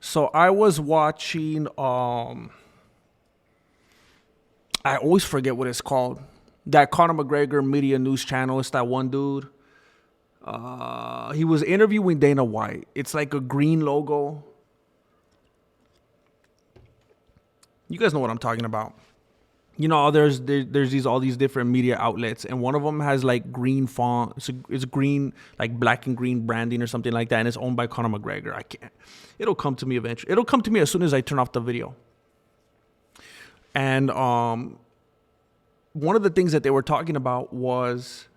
So I was watching I always forget what it's called. That Conor McGregor media news channel. It's that one dude. He was interviewing Dana White. It's like a green logo. You guys know what I'm talking about. You know, there's these all these different media outlets, and one of them has like green font. It's green, like black and green branding or something like that, and it's owned by Conor McGregor. I can't. It'll come to me eventually. It'll come to me as soon as I turn off the video. And one of the things that they were talking about was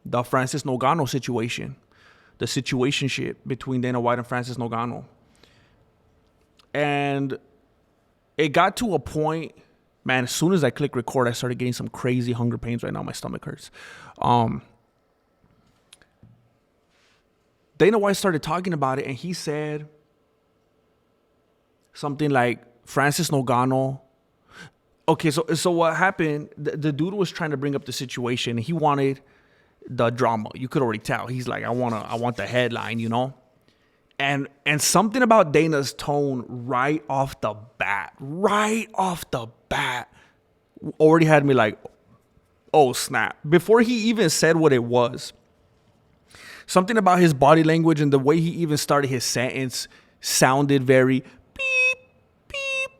the Francis Ngannou situation, the situationship between Dana White and Francis Ngannou. And it got to a point, man, as soon as I click record, I started getting some crazy hunger pains right now. My stomach hurts. Dana White started talking about it, and he said something like Francis Ngannou. Okay, so what happened, the dude was trying to bring up the situation. He wanted the drama. You could already tell. He's like, I want the headline, you know? And something about Dana's tone right off the bat, already had me like, oh, snap. Before he even said what it was, something about his body language and the way he even started his sentence sounded very beep, beep,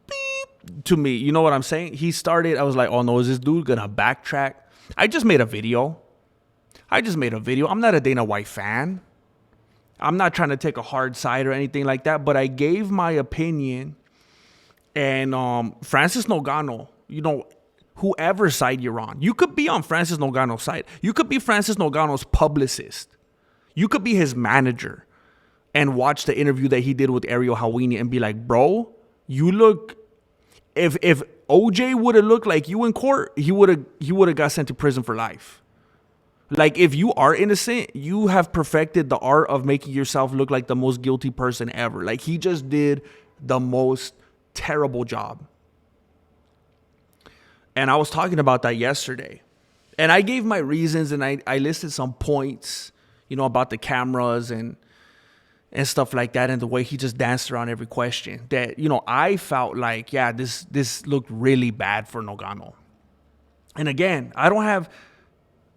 beep to me. You know what I'm saying? He started, I was like, oh no, is this dude gonna backtrack? I just made a video. I'm not a Dana White fan. I'm not trying to take a hard side or anything like that, but I gave my opinion. And Francis Ngannou, you know, whoever side you're on, you could be on Francis Ngannou's side. You could be Francis Ngannou's publicist. You could be his manager and watch the interview that he did with Ariel Helwani and be like, bro, you look, if OJ would have looked like you in court, he would have got sent to prison for life. Like, if you are innocent, you have perfected the art of making yourself look like the most guilty person ever. Like, he just did the most terrible job. And I was talking about that yesterday. And I gave my reasons, and I listed some points, you know, about the cameras and stuff like that, and the way he just danced around every question. That, you know, I felt like, yeah, this looked really bad for Ngannou. And again,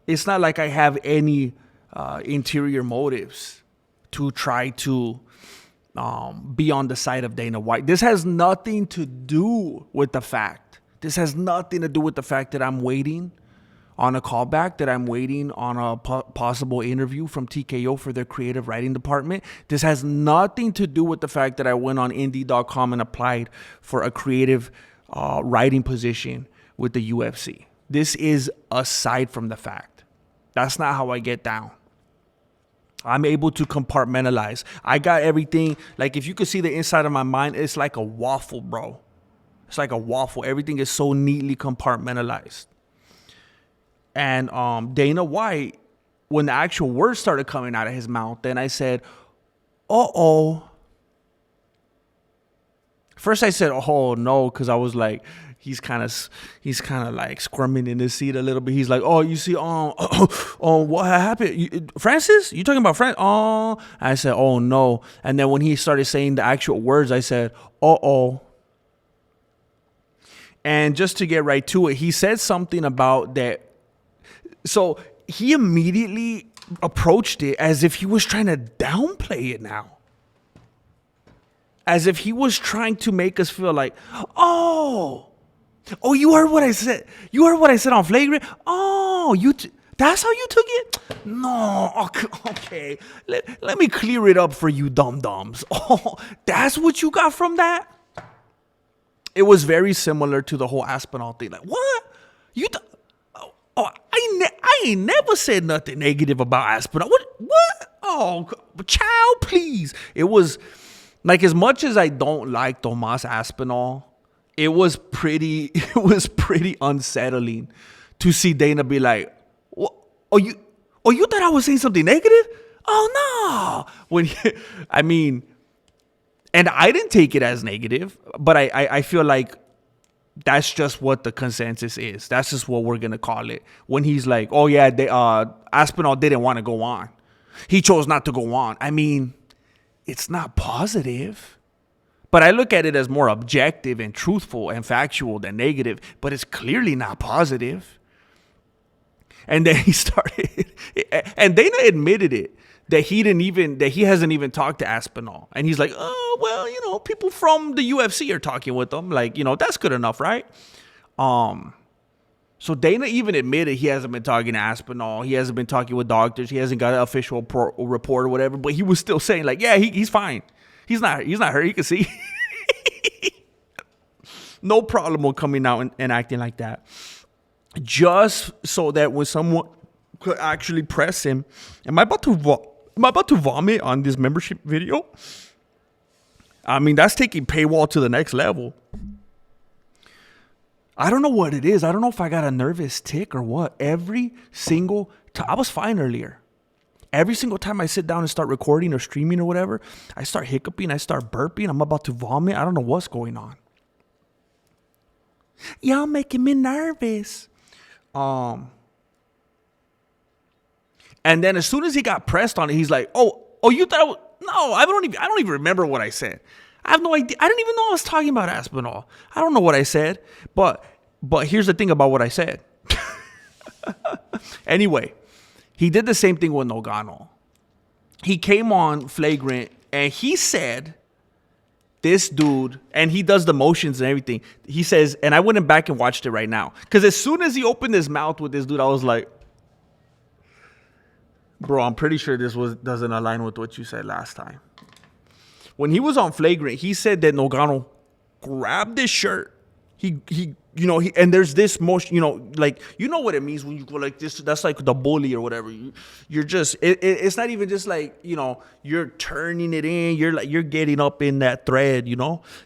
it's not like I have any interior motives to try to be on the side of Dana White. This has nothing to do with the fact. That I'm waiting on a callback, that I'm waiting on a possible interview from TKO for their creative writing department. This has nothing to do with the fact that I went on Indeed.com and applied for a creative writing position with the UFC. This is aside from the fact. That's not how I get down. I'm able to compartmentalize. I got everything. Like, if you could see the inside of my mind, it's like a waffle, bro. It's like a waffle. Everything is so neatly compartmentalized. And Dana White, when the actual words started coming out of his mouth, then I said, uh-oh. First I said, oh, no, because I was like, he's kind of like squirming in his seat a little bit. He's like, oh, you see, what happened? Francis? You talking about Francis? Oh, I said, oh, no. And then when he started saying the actual words, I said, uh-oh. And just to get right to it, he said something about that. So he immediately approached it as if he was trying to downplay it now. As if he was trying to make us feel like, oh, you heard what I said. You heard what I said on Flagrant. Oh, that's how you took it? No, okay. Let me clear it up for you dum-dums. Oh, that's what you got from that? It was very similar to the whole Aspinall thing. Like, what? I ain't never said nothing negative about Aspinall. What? Oh, child, please. It was like, as much as I don't like Tomas Aspinall, it was pretty unsettling to see Dana be like, you thought I was saying something negative? Oh no. And I didn't take it as negative, but I feel like that's just what the consensus is. That's just what we're gonna call it. When he's like, oh yeah, Aspinall didn't want to go on. He chose not to go on. I mean, it's not positive. But I look at it as more objective and truthful and factual than negative, but it's clearly not positive. And then he started, and Dana admitted it, that he hasn't even talked to Aspinall. And he's like, oh, well, people from the UFC are talking with them. Like, that's good enough, right? So Dana even admitted he hasn't been talking to Aspinall. He hasn't been talking with doctors. He hasn't got an official report or whatever. But he was still saying, like, yeah, he's fine. He's not hurt. You can see. No problem with coming out and acting like that. Just so that when someone could actually press him. Am I about to vomit on this membership video? I mean, that's taking paywall to the next level. I don't know what it is. I don't know if I got a nervous tick or what. Every single time, I was fine earlier. Every single time I sit down and start recording or streaming or whatever, I start hiccuping, I start burping, I'm about to vomit. I don't know what's going on. Y'all making me nervous. And then as soon as he got pressed on it, he's like, oh, you thought no, I don't even remember what I said. I have no idea. I didn't even know I was talking about Aspinall. I don't know what I said, but here's the thing about what I said. Anyway, he did the same thing with Nogano. He came on Flagrant and he said, this dude, and he does the motions and everything. He says, and I went back and watched it right now. Because as soon as he opened his mouth with this dude, I was like, bro, I'm pretty sure this doesn't align with what you said last time. When he was on Flagrant, he said that Nogano grabbed his shirt. He and there's this motion, like, what it means when you go like this. That's like the bully or whatever. You're just, it's not even just like, you're turning it in. You're getting up in that thread,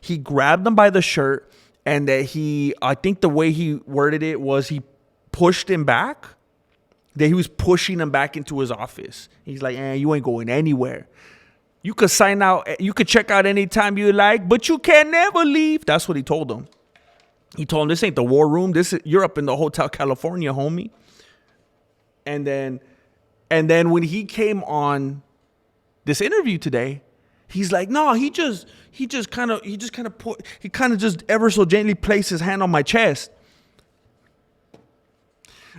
He grabbed him by the shirt, and that I think the way he worded it was he pushed him back. That he was pushing him back into his office. He's like, you ain't going anywhere. You could sign out. You could check out anytime you like, but you can never leave. That's what he told him. He told him, this ain't the war room. You're up in the Hotel California, homie. And then when he came on this interview today, he's like, no, he just ever so gently placed his hand on my chest.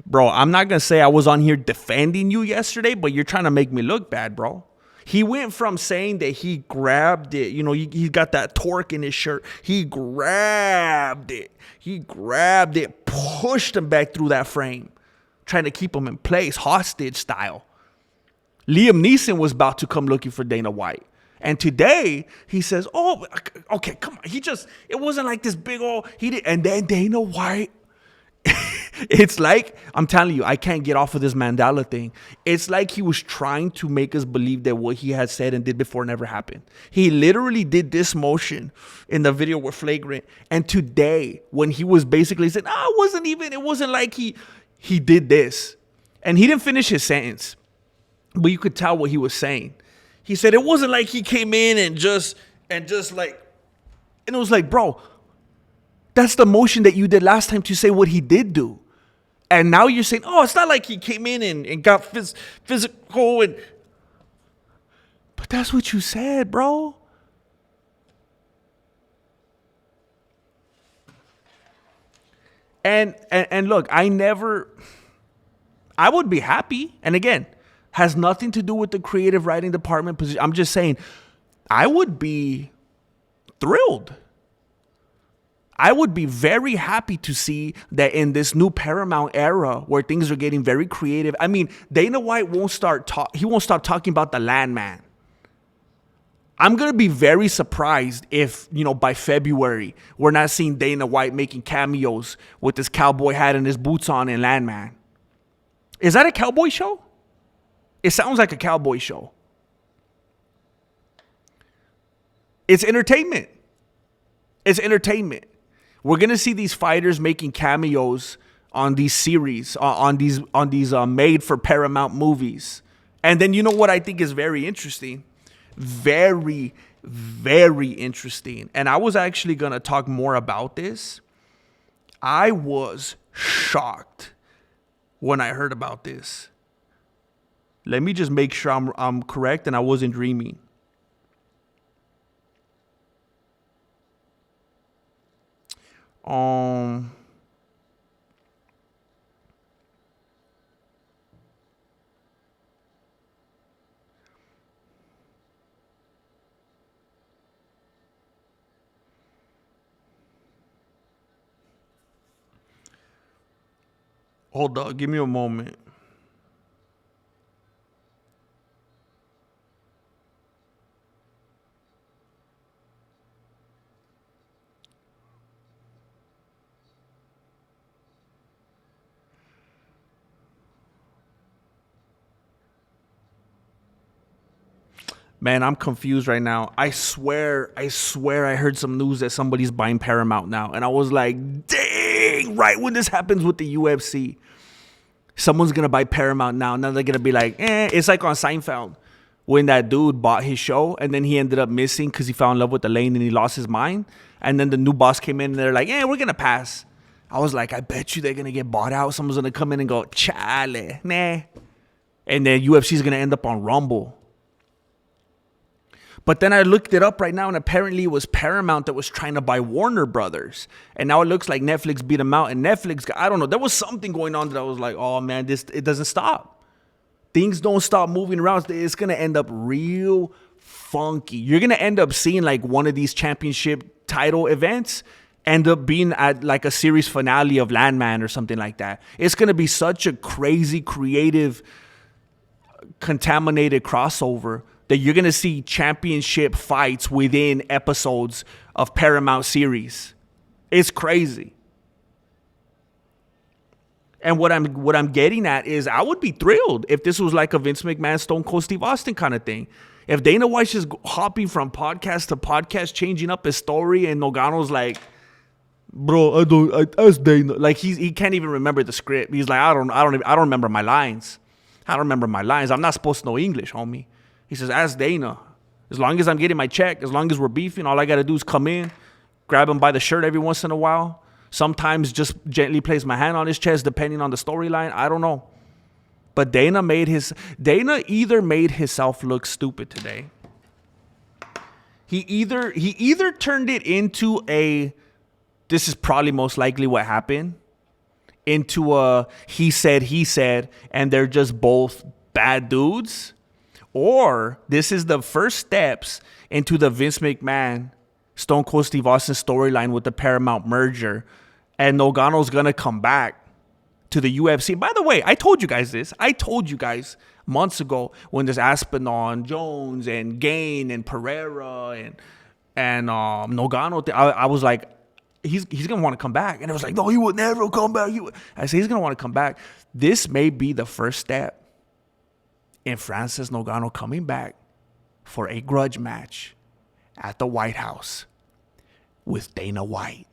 Bro, I'm not going to say I was on here defending you yesterday, but you're trying to make me look bad, bro. He went from saying that he grabbed it. He got that torque in his shirt. He grabbed it. Pushed him back through that frame, trying to keep him in place, hostage style. Liam Neeson was about to come looking for Dana White. And today, he says, oh, okay, come on. It wasn't like this big old, and then Dana White, it's like, I'm telling you, I can't get off of this Mandela thing. It's like he was trying to make us believe that what he had said and did before never happened. He literally did this motion in the video with Flagrant. And today, when he was basically saying, it wasn't like he did this. And he didn't finish his sentence, but you could tell what he was saying. He said, it wasn't like he came in and it was like, bro, that's the motion that you did last time to say what he did do. And now you're saying, oh, it's not like he came in and got physical. But that's what you said, bro. And look, I would be happy. And again, has nothing to do with the creative writing department position. I'm just saying, I would be thrilled. I would be very happy to see that in this new Paramount era where things are getting very creative. I mean, Dana White won't stop talking about the Landman. I'm going to be very surprised if, by February, we're not seeing Dana White making cameos with his cowboy hat and his boots on in Landman. Is that a cowboy show? It sounds like a cowboy show. It's entertainment. We're going to see these fighters making cameos on these series, on these made for Paramount movies. And then you know what I think is very interesting? Very, very interesting. And I was actually going to talk more about this. I was shocked when I heard about this. Let me just make sure I'm correct and I wasn't dreaming. Um, Hold up, give me a moment. Man, I'm confused right now. I swear I heard some news that somebody's buying Paramount now. And I was like, dang, right when this happens with the UFC, someone's going to buy Paramount now. Now they're going to be like, it's like on Seinfeld when that dude bought his show and then he ended up missing because he fell in love with Elaine and he lost his mind. And then the new boss came in and they're like, we're going to pass. I was like, I bet you they're going to get bought out. Someone's going to come in and go, chale, nah. And then UFC's going to end up on Rumble. But then I looked it up right now, and apparently it was Paramount that was trying to buy Warner Brothers. And now it looks like Netflix beat them out. And Netflix, I don't know, there was something going on that I was like, oh, man, it doesn't stop. Things don't stop moving around. It's going to end up real funky. You're going to end up seeing like one of these championship title events end up being at like a series finale of Landman or something like that. It's going to be such a crazy, creative, contaminated crossover that you're going to see championship fights within episodes of Paramount series. It's crazy. And what I'm getting at is I would be thrilled if this was like a Vince McMahon, Stone Cold Steve Austin kind of thing. If Dana White's just hopping from podcast to podcast, changing up his story, and Nogano's like, bro, I ask Dana. Like he can't even remember the script. He's like, I don't remember my lines. I don't remember my lines. I'm not supposed to know English, homie. He says, ask Dana. As long as I'm getting my check, as long as we're beefing, all I got to do is come in, grab him by the shirt every once in a while. Sometimes just gently place my hand on his chest, depending on the storyline. I don't know. But Dana either made himself look stupid today. He either turned it into this is probably most likely what happened, into a he said, and they're just both bad dudes. Or this is the first steps into the Vince McMahon, Stone Cold Steve Austin storyline with the Paramount merger. And Nogano's going to come back to the UFC. By the way, I told you guys this. I told you guys months ago when there's Aspinall, Jones, and Gain, and Pereira, and Nogano. I was like, he's going to want to come back. And it was like, no, he would never come back. I said, he's going to want to come back. This may be the first step in Francis Nogano coming back for a grudge match at the White House with Dana White.